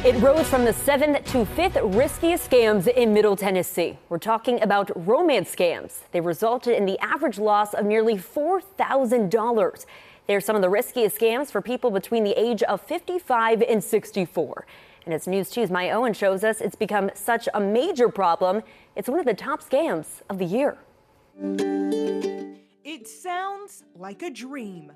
It rose from the 7th to 5th riskiest scams in Middle Tennessee. We're talking about romance scams. They resulted in the average loss of nearly $4,000. They're some of the riskiest scams for people between the age of 55 and 64. And as News 2's My Owen shows us, it's become such a major problem. It's one of the top scams of the year. It sounds like a dream.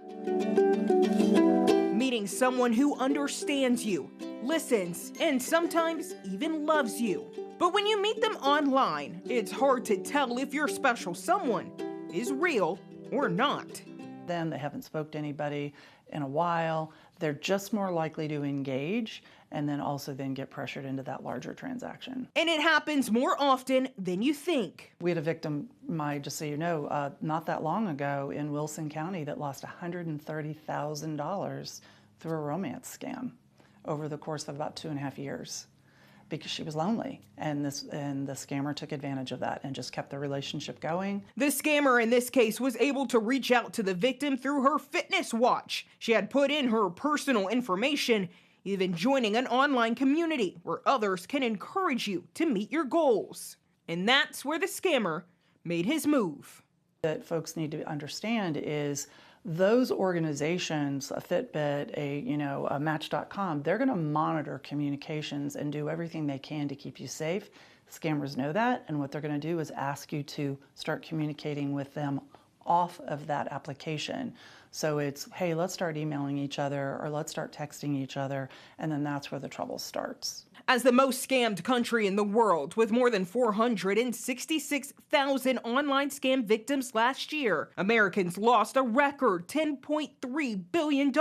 Meeting someone who understands you, listens, and sometimes even loves you. But when you meet them online, it's hard to tell if your special someone is real or not. Then they haven't spoke to anybody in a while. They're just more likely to engage and then also then get pressured into that larger transaction. And it happens more often than you think. We had a victim, just so you know, not that long ago in Wilson County that lost $130,000 through a romance scam over the course of about 2.5 years because she was lonely, and the scammer took advantage of that and just kept the relationship going. The scammer in this case was able to reach out to the victim through her fitness watch. She had put in her personal information, even joining an online community where others can encourage you to meet your goals. And that's where the scammer made his move. That folks need to understand is those organizations, a Fitbit, a Match.com, they're going to monitor communications and do everything they can to keep you safe. Scammers know that, and what they're going to do is ask you to start communicating with them off of that application. So it's, hey, let's start emailing each other or let's start texting each other, and then that's where the trouble starts. As the most scammed country in the world, with more than 466,000 online scam victims last year, Americans lost a record $10.3 billion.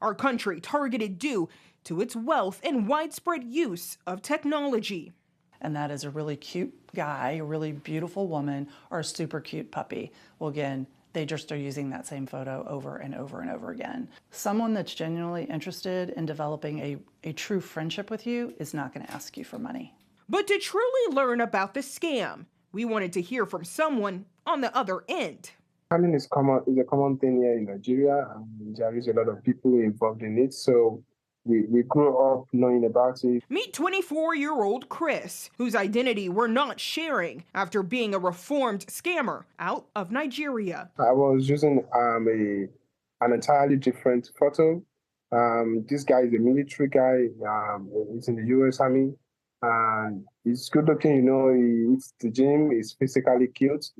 Our country targeted due to its wealth and widespread use of technology. And that is a really cute guy, a really beautiful woman, or a super cute puppy. Well, again, they just are using that same photo over and over and over again. Someone that's genuinely interested in developing a true friendship with you is not going to ask you for money. But to truly learn about the scam, we wanted to hear from someone on the other end. Scamming is a common thing here in Nigeria, and there is a lot of people involved in it. So we grew up knowing about it. Meet 24-year-old Chris, whose identity we're not sharing after being a reformed scammer out of Nigeria. I was using an entirely different photo. This guy is a military guy. He's in the U.S. Army. And he's good looking, he eats the gym, he's physically cute,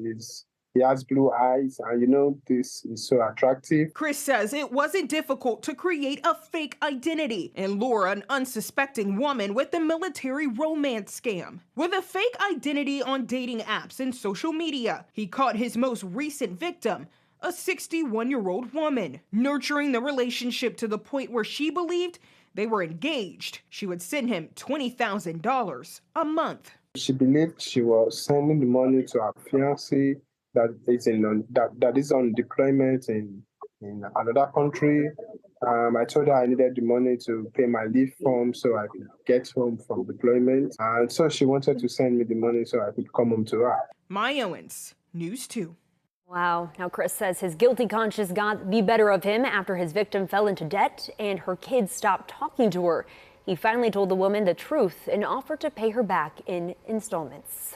he has blue eyes, and this is so attractive. Chris says it wasn't difficult to create a fake identity and lure an unsuspecting woman with the military romance scam. With a fake identity on dating apps and social media, he caught his most recent victim, a 61-year-old woman, nurturing the relationship to the point where she believed they were engaged. She would send him $20,000 a month. She believed she was sending the money to her fiancé that is on deployment in another country. I told her I needed the money to pay my leave form so I could get home from deployment. And so she wanted to send me the money so I could come home to her. My Owens, News 2. Wow. Now, Chris says his guilty conscience got the better of him after his victim fell into debt and her kids stopped talking to her. He finally told the woman the truth and offered to pay her back in installments.